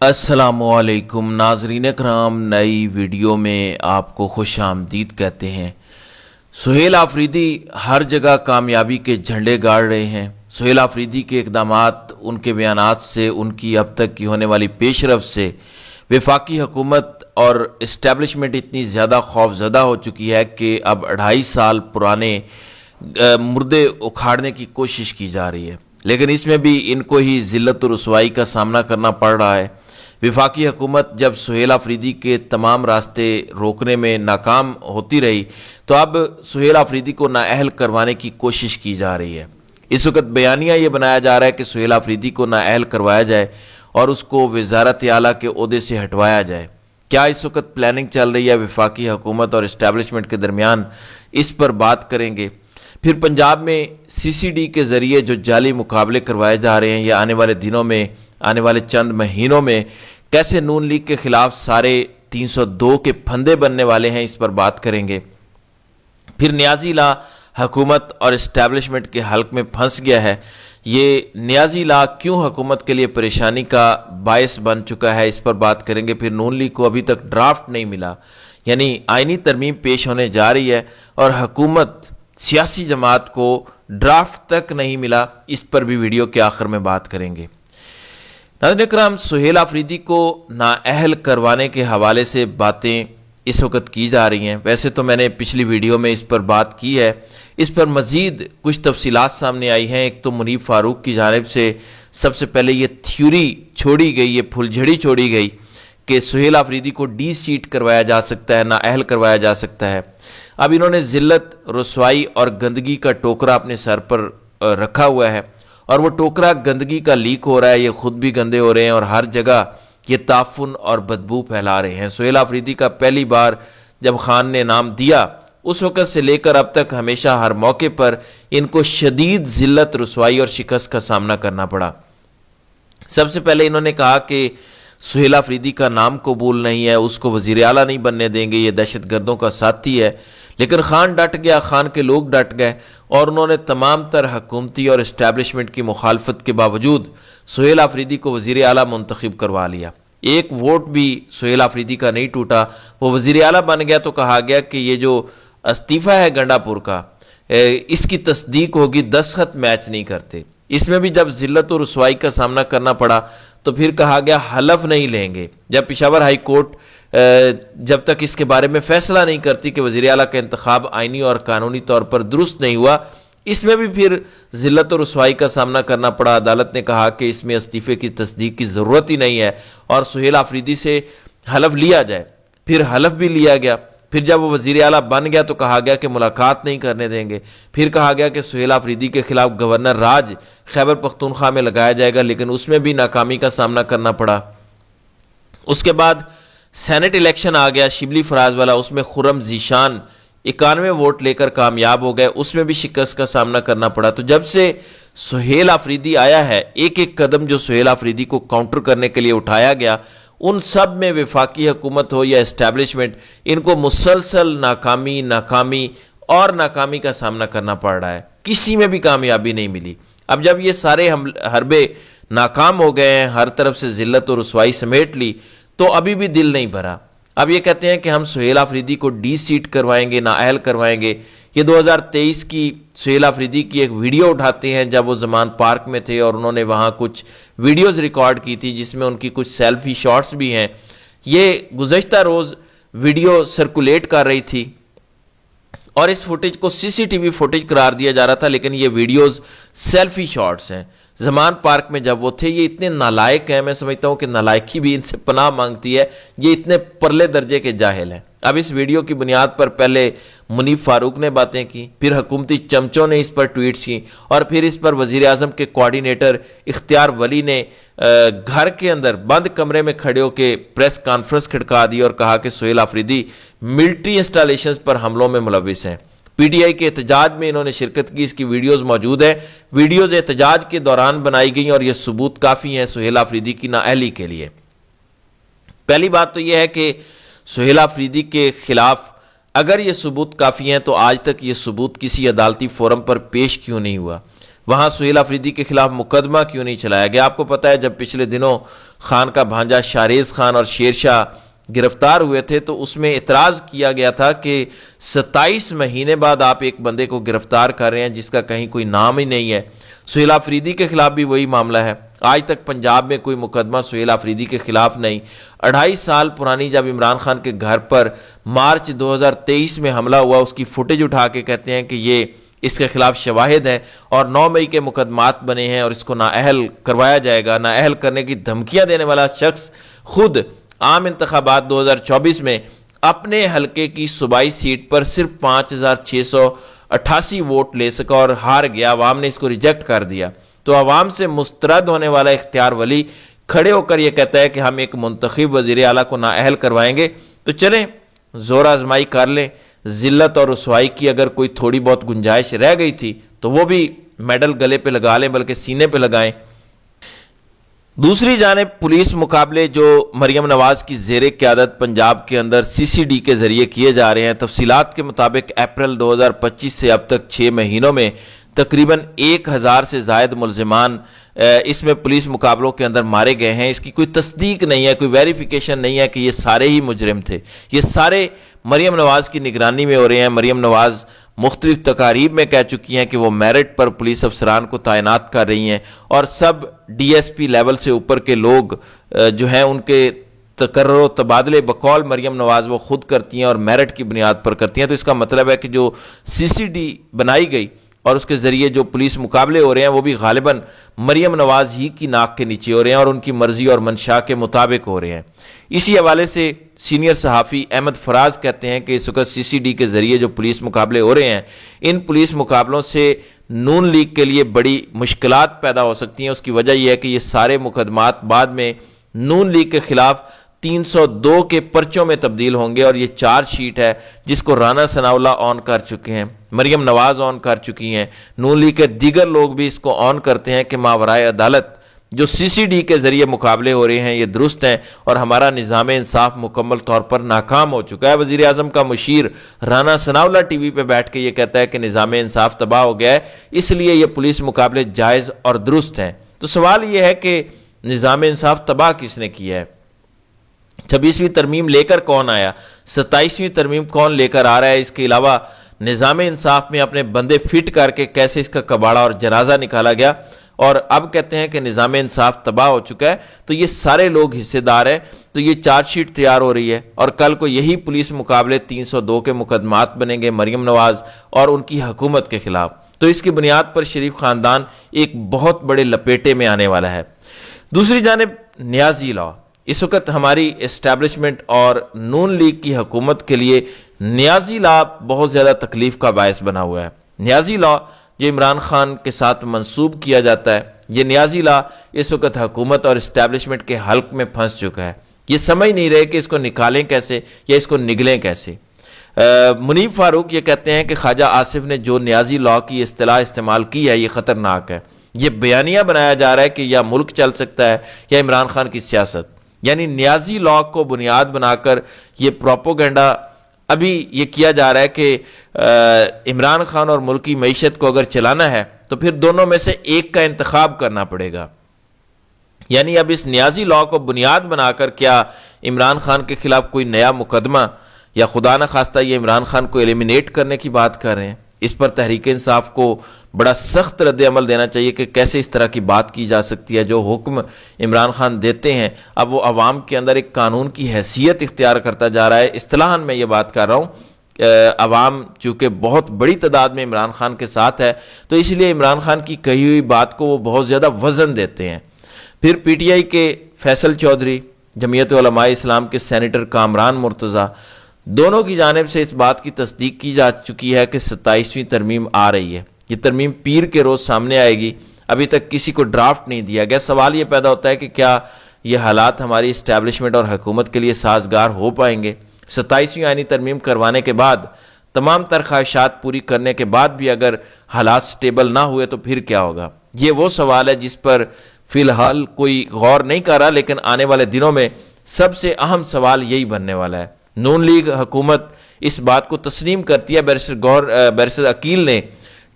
السلام علیکم ناظرین کرام، نئی ویڈیو میں آپ کو خوش آمدید کہتے ہیں۔ سہیل آفریدی ہر جگہ کامیابی کے جھنڈے گاڑ رہے ہیں۔ سہیل آفریدی کے اقدامات، ان کے بیانات سے، ان کی اب تک کی ہونے والی پیش رفت سے وفاقی حکومت اور اسٹیبلشمنٹ اتنی زیادہ خوف زدہ ہو چکی ہے کہ اب 2.5 سال پرانے مردے اکھاڑنے کی کوشش کی جا رہی ہے، لیکن اس میں بھی ان کو ہی ذلت و رسوائی کا سامنا کرنا پڑ رہا ہے۔ وفاقی حکومت جب سہیل آفریدی کے تمام راستے روکنے میں ناکام ہوتی رہی تو اب سہیل آفریدی کو نااہل کروانے کی کوشش کی جا رہی ہے۔ اس وقت بیانیہ یہ بنایا جا رہا ہے کہ سہیل آفریدی کو نااہل کروایا جائے اور اس کو وزارت اعلیٰ کے عہدے سے ہٹوایا جائے۔ کیا اس وقت پلاننگ چل رہی ہے وفاقی حکومت اور اسٹیبلشمنٹ کے درمیان؟ اس پر بات کریں گے۔ پھر پنجاب میں CCD کے ذریعے جو جعلی مقابلے کروائے جا رہے ہیں، یہ آنے والے دنوں میں، آنے والے چند مہینوں میں کیسے نون لیگ کے خلاف سارے 302 کے پھندے بننے والے ہیں، اس پر بات کریں گے۔ پھر نیازی لا حکومت اور اسٹیبلشمنٹ کے حلق میں پھنس گیا ہے۔ یہ نیازی لا کیوں حکومت کے لیے پریشانی کا باعث بن چکا ہے، اس پر بات کریں گے۔ پھر نون لیگ کو ابھی تک ڈرافٹ نہیں ملا، یعنی آئینی ترمیم پیش ہونے جا رہی ہے اور حکومت سیاسی جماعت کو ڈرافٹ تک نہیں ملا، اس پر بھی ویڈیو کے آخر میں بات کریں گے۔ ناظرین کرام، سہیل آفریدی کو نااہل کروانے کے حوالے سے باتیں اس وقت کی جا رہی ہیں۔ ویسے تو میں نے پچھلی ویڈیو میں اس پر بات کی ہے، اس پر مزید کچھ تفصیلات سامنے آئی ہیں۔ ایک تو منیب فاروق کی جانب سے سب سے پہلے یہ تھیوری چھوڑی گئی، یہ پھلجھڑی چھوڑی گئی کہ سہیل آفریدی کو ڈی سیٹ کروایا جا سکتا ہے، نااہل کروایا جا سکتا ہے۔ اب انہوں نے ذلت، رسوائی اور گندگی کا ٹوکرا اپنے سر پر رکھا ہوا ہے، اور وہ ٹوکرا گندگی کا لیک ہو رہا ہے، یہ خود بھی گندے ہو رہے ہیں اور ہر جگہ یہ تعفن اور بدبو پھیلا رہے ہیں۔ سہیل آفریدی کا پہلی بار جب خان نے نام دیا، اس وقت سے لے کر اب تک ہمیشہ ہر موقع پر ان کو شدید ذلت، رسوائی اور شکست کا سامنا کرنا پڑا۔ سب سے پہلے انہوں نے کہا کہ سہیل آفریدی کا نام قبول نہیں ہے، اس کو وزیر اعلیٰ نہیں بننے دیں گے، یہ دہشت گردوں کا ساتھی ہے۔ لیکن خان ڈٹ گیا، خان کے لوگ ڈٹ گئے اور انہوں نے تمام تر حکومتی اور اسٹیبلشمنٹ کی مخالفت کے باوجود سہیل آفریدی کو وزیر اعلیٰ منتخب کروا لیا۔ ایک ووٹ بھی سہیل آفریدی کا نہیں ٹوٹا، وہ وزیر اعلیٰ بن گیا تو کہا گیا کہ یہ جو استعفیٰ ہے گنڈا پور کا، اس کی تصدیق ہوگی، دستخط میچ نہیں کرتے۔ اس میں بھی جب ذلت و رسوائی کا سامنا کرنا پڑا تو پھر کہا گیا حلف نہیں لیں گے، جب پشاور ہائی کورٹ جب تک اس کے بارے میں فیصلہ نہیں کرتی کہ وزیر اعلیٰ کا انتخاب آئینی اور قانونی طور پر درست نہیں ہوا، اس میں بھی پھر ذلت و رسوائی کا سامنا کرنا پڑا۔ عدالت نے کہا کہ اس میں استعفے کی تصدیق کی ضرورت ہی نہیں ہے اور سہیل آفریدی سے حلف لیا جائے۔ پھر حلف بھی لیا گیا، پھر جب وہ وزیر اعلیٰ بن گیا تو کہا گیا کہ ملاقات نہیں کرنے دیں گے۔ پھر کہا گیا کہ سہیل آفریدی کے خلاف گورنر راج خیبر پختونخوا میں لگایا جائے گا، لیکن اس میں بھی ناکامی کا سامنا کرنا پڑا۔ اس کے بعد سینٹ الیکشن آ گیا شبلی فراز والا، اس میں خرم ذیشان 91 ووٹ لے کر کامیاب ہو گئے، اس میں بھی شکست کا سامنا کرنا پڑا۔ تو جب سے سہیل آفریدی آیا ہے، ایک ایک قدم جو سہیل آفریدی کو کاؤنٹر کرنے کے لیے اٹھایا گیا، ان سب میں وفاقی حکومت ہو یا اسٹیبلشمنٹ، ان کو مسلسل ناکامی اور ناکامی کا سامنا کرنا پڑ رہا ہے، کسی میں بھی کامیابی نہیں ملی۔ اب جب یہ سارے حربے ناکام ہو گئے ہیں، ہر طرف سے ذلت و رسوائی سمیٹ لی، تو ابھی بھی دل نہیں بھرا۔ اب یہ کہتے ہیں کہ ہم سہیل آفریدی کو ڈی سیٹ کروائیں گے، نااہل کروائیں گے۔ یہ 2023 کی سہیل آفریدی کی ایک ویڈیو اٹھاتے ہیں جب وہ زمان پارک میں تھے اور انہوں نے وہاں کچھ ویڈیوز ریکارڈ کی تھی جس میں ان کی کچھ سیلفی شارٹس بھی ہیں۔ یہ گزشتہ روز ویڈیو سرکولیٹ کر رہی تھی اور اس فوٹیج کو CCTV فوٹیج قرار دیا جا رہا تھا، لیکن یہ ویڈیوز سیلفی شارٹس ہیں۔ زمان پارک میں جب وہ تھے، یہ اتنے نالائق ہیں، میں سمجھتا ہوں کہ نالائقی بھی ان سے پناہ مانگتی ہے، یہ اتنے پرلے درجے کے جاہل ہیں۔ اب اس ویڈیو کی بنیاد پر پہلے منیب فاروق نے باتیں کی، پھر حکومتی چمچوں نے اس پر ٹویٹس کی، اور پھر اس پر وزیر اعظم کے کوارڈینیٹر اختیار ولی نے گھر کے اندر بند کمرے میں کھڑے ہو کے پریس کانفرنس کھڑکا دی اور کہا کہ سہیل آفریدی ملٹری انسٹالیشنز پر حملوں میں ملوث ہیں۔ PTI کے احتجاج میں انہوں نے شرکت کی، اس کی ویڈیوز موجود ہیں۔ ویڈیوز احتجاج کے دوران بنائی گئی اور یہ ثبوت کافی ہیں سہیل آفریدی کی نااہلی کے لیے۔ پہلی بات تو یہ ہے کہ سہیل آفریدی کے خلاف اگر یہ ثبوت کافی ہیں تو آج تک یہ ثبوت کسی عدالتی فورم پر پیش کیوں نہیں ہوا؟ وہاں سہیل آفریدی کے خلاف مقدمہ کیوں نہیں چلایا گیا؟ آپ کو پتا ہے جب پچھلے دنوں خان کا بھانجا شاریز خان اور شیر شاہ گرفتار ہوئے تھے تو اس میں اعتراض کیا گیا تھا کہ 27 مہینے بعد آپ ایک بندے کو گرفتار کر رہے ہیں جس کا کہیں کوئی نام ہی نہیں ہے۔ سہیل آفریدی کے خلاف بھی وہی معاملہ ہے، آج تک پنجاب میں کوئی مقدمہ سہیل آفریدی کے خلاف نہیں۔ 2.5 سال پرانی جب عمران خان کے گھر پر مارچ 2023 میں حملہ ہوا، اس کی فوٹیج اٹھا کے کہتے ہیں کہ یہ اس کے خلاف شواہد ہیں اور 9 مئی کے مقدمات بنے ہیں اور اس کو نااہل کروایا جائے گا۔ نااہل کرنے کی دھمکیاں دینے والا شخص خود عام انتخابات 2024 میں اپنے حلقے کی صوبائی سیٹ پر صرف 5688 ووٹ لے سکا اور ہار گیا، عوام نے اس کو ریجیکٹ کر دیا۔ تو عوام سے مسترد ہونے والا اختیار ولی کھڑے ہو کر یہ کہتا ہے کہ ہم ایک منتخب وزیر اعلیٰ کو نااہل کروائیں گے، تو چلیں زور آزمائی کر لیں۔ ذلت اور رسوائی کی اگر کوئی تھوڑی بہت گنجائش رہ گئی تھی تو وہ بھی میڈل گلے پہ لگا لیں، بلکہ سینے پہ لگائیں۔ دوسری جانب پولیس مقابلے جو مریم نواز کی زیر قیادت پنجاب کے اندر CCD کے ذریعے کیے جا رہے ہیں، تفصیلات کے مطابق اپریل 2025 سے اب تک 6 مہینوں میں تقریباً 1000 سے زائد ملزمان اس میں پولیس مقابلوں کے اندر مارے گئے ہیں۔ اس کی کوئی تصدیق نہیں ہے، کوئی ویریفیکیشن نہیں ہے کہ یہ سارے ہی مجرم تھے، یہ سارے مریم نواز کی نگرانی میں ہو رہے ہیں۔ مریم نواز مختلف تقاریب میں کہہ چکی ہیں کہ وہ میرٹ پر پولیس افسران کو تعینات کر رہی ہیں اور سب DSP لیول سے اوپر کے لوگ جو ہیں ان کے تقرر و تبادلے بقول مریم نواز وہ خود کرتی ہیں اور میرٹ کی بنیاد پر کرتی ہیں۔ تو اس کا مطلب ہے کہ جو CCD بنائی گئی اور اس کے ذریعے جو پولیس مقابلے ہو رہے ہیں وہ بھی غالباً مریم نواز ہی کی ناک کے نیچے ہو رہے ہیں اور ان کی مرضی اور منشا کے مطابق ہو رہے ہیں۔ اسی حوالے سے سینئر صحافی احمد فراز کہتے ہیں کہ اس وقت CCD کے ذریعے جو پولیس مقابلے ہو رہے ہیں، ان پولیس مقابلوں سے نون لیگ کے لیے بڑی مشکلات پیدا ہو سکتی ہیں۔ اس کی وجہ یہ ہے کہ یہ سارے مقدمات بعد میں نون لیگ کے خلاف 302 کے پرچوں میں تبدیل ہوں گے اور یہ چارج شیٹ ہے جس کو رانا ثناء اللہ آن کر چکے ہیں، مریم نواز آن کر چکی ہیں، نون لیگ کے دیگر لوگ بھی اس کو آن کرتے ہیں کہ ماورائے عدالت جو CCD کے ذریعے مقابلے ہو رہے ہیں یہ درست ہیں اور ہمارا نظام انصاف مکمل طور پر ناکام ہو چکا ہے۔ وزیر اعظم کا مشیر رانا ثناء اللہ ٹی وی پہ بیٹھ کے یہ کہتا ہے کہ نظام انصاف تباہ ہو گیا ہے، اس لیے یہ پولیس مقابلے جائز اور درست ہیں۔ تو سوال یہ ہے کہ نظام انصاف تباہ کس نے کیا ہے؟ 26ویں ترمیم لے کر کون آیا؟ 27ویں ترمیم کون لے کر آ رہا ہے؟ اس کے علاوہ نظام انصاف میں اپنے بندے فٹ کر کے کیسے اس کا کباڑا اور جنازہ نکالا گیا اور اب کہتے ہیں کہ نظام انصاف تباہ ہو چکا ہے؟ تو یہ سارے لوگ حصے دار ہیں۔ تو یہ چارج شیٹ تیار ہو رہی ہے اور کل کو یہی پولیس مقابلے 302 کے مقدمات بنیں گے مریم نواز اور ان کی حکومت کے خلاف۔ تو اس کی بنیاد پر شریف خاندان ایک بہت بڑے لپیٹے میں آنے والا ہے۔ دوسری جانب نیازی لا، اس وقت ہماری اسٹیبلشمنٹ اور نون لیگ کی حکومت کے لیے نیازی لا بہت زیادہ تکلیف کا باعث بنا ہوا ہے۔ نیازی لا جو عمران خان کے ساتھ منسوب کیا جاتا ہے، یہ نیازی لا اس وقت حکومت اور اسٹیبلشمنٹ کے حلق میں پھنس چکا ہے۔ یہ سمجھ نہیں رہے کہ اس کو نکالیں کیسے یا اس کو نگلیں کیسے۔ منیب فاروق یہ کہتے ہیں کہ خواجہ آصف نے جو نیازی لا کی اصطلاح استعمال کی ہے یہ خطرناک ہے۔ یہ بیانیہ بنایا جا رہا ہے کہ یا ملک چل سکتا ہے یا عمران خان کی سیاست، یعنی نیازی لا کو بنیاد بنا کر یہ پروپوگنڈا ابھی یہ کیا جا رہا ہے کہ عمران خان اور ملک کی معیشت کو اگر چلانا ہے تو پھر دونوں میں سے ایک کا انتخاب کرنا پڑے گا۔ یعنی اب اس نیازی لا کو بنیاد بنا کر کیا عمران خان کے خلاف کوئی نیا مقدمہ یا خدا نہ خواستہ یہ عمران خان کو ایلیمینیٹ کرنے کی بات کر رہے ہیں؟ اس پر تحریک انصاف کو بڑا سخت رد عمل دینا چاہیے کہ کیسے اس طرح کی بات کی جا سکتی ہے۔ جو حکم عمران خان دیتے ہیں اب وہ عوام کے اندر ایک قانون کی حیثیت اختیار کرتا جا رہا ہے۔ اصطلاحاً میں یہ بات کر رہا ہوں، عوام چونکہ بہت بڑی تعداد میں عمران خان کے ساتھ ہے تو اس لیے عمران خان کی کہی ہوئی بات کو وہ بہت زیادہ وزن دیتے ہیں۔ پھر PTI کے فیصل چودھری، جمعیت علماء اسلام کے سینیٹر کامران مرتضیٰ، دونوں کی جانب سے اس بات کی تصدیق کی جا چکی ہے کہ 27ویں ترمیم آ رہی ہے۔ یہ ترمیم پیر کے روز سامنے آئے گی۔ ابھی تک کسی کو ڈرافٹ نہیں دیا گیا۔ سوال یہ پیدا ہوتا ہے کہ کیا یہ حالات ہماری اسٹیبلشمنٹ اور حکومت کے لیے سازگار ہو پائیں گے؟ 27ویں آئینی ترمیم کروانے کے بعد، تمام تر خواہشات پوری کرنے کے بعد بھی اگر حالات سٹیبل نہ ہوئے تو پھر کیا ہوگا؟ یہ وہ سوال ہے جس پر فی الحال کوئی غور نہیں کر رہا، لیکن آنے والے دنوں میں سب سے اہم سوال یہی بننے والا ہے۔ نون لیگ حکومت اس بات کو تسلیم کرتی ہے۔ بیرسٹر عقیل نے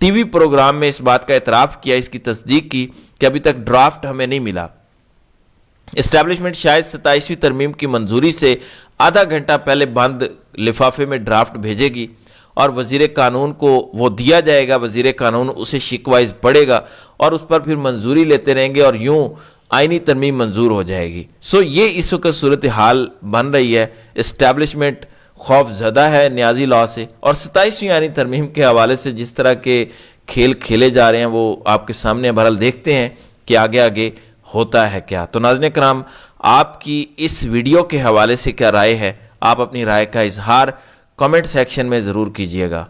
ٹی وی پروگرام میں اس بات کا اعتراف کیا، اس کی تصدیق کی کہ ابھی تک ڈرافٹ ہمیں نہیں ملا۔ اسٹیبلشمنٹ شاید 27ویں ترمیم کی منظوری سے آدھا گھنٹہ پہلے بند لفافے میں ڈرافٹ بھیجے گی اور وزیر قانون کو وہ دیا جائے گا، وزیر قانون اسے شک وائز پڑھے گا اور اس پر پھر منظوری لیتے رہیں گے اور یوں آئینی ترمیم منظور ہو جائے گی۔ یہ اس وقت صورتحال بن رہی ہے۔ اسٹیبلشمنٹ خوف زدہ ہے نیازی لاء سے، اور 27ویں آئینی ترمیم کے حوالے سے جس طرح کے کھیل کھیلے جا رہے ہیں وہ آپ کے سامنے بہرحال دیکھتے ہیں کہ آگے آگے ہوتا ہے کیا۔ تو ناظرین کرام، آپ کی اس ویڈیو کے حوالے سے کیا رائے ہے؟ آپ اپنی رائے کا اظہار کمنٹ سیکشن میں ضرور کیجئے گا۔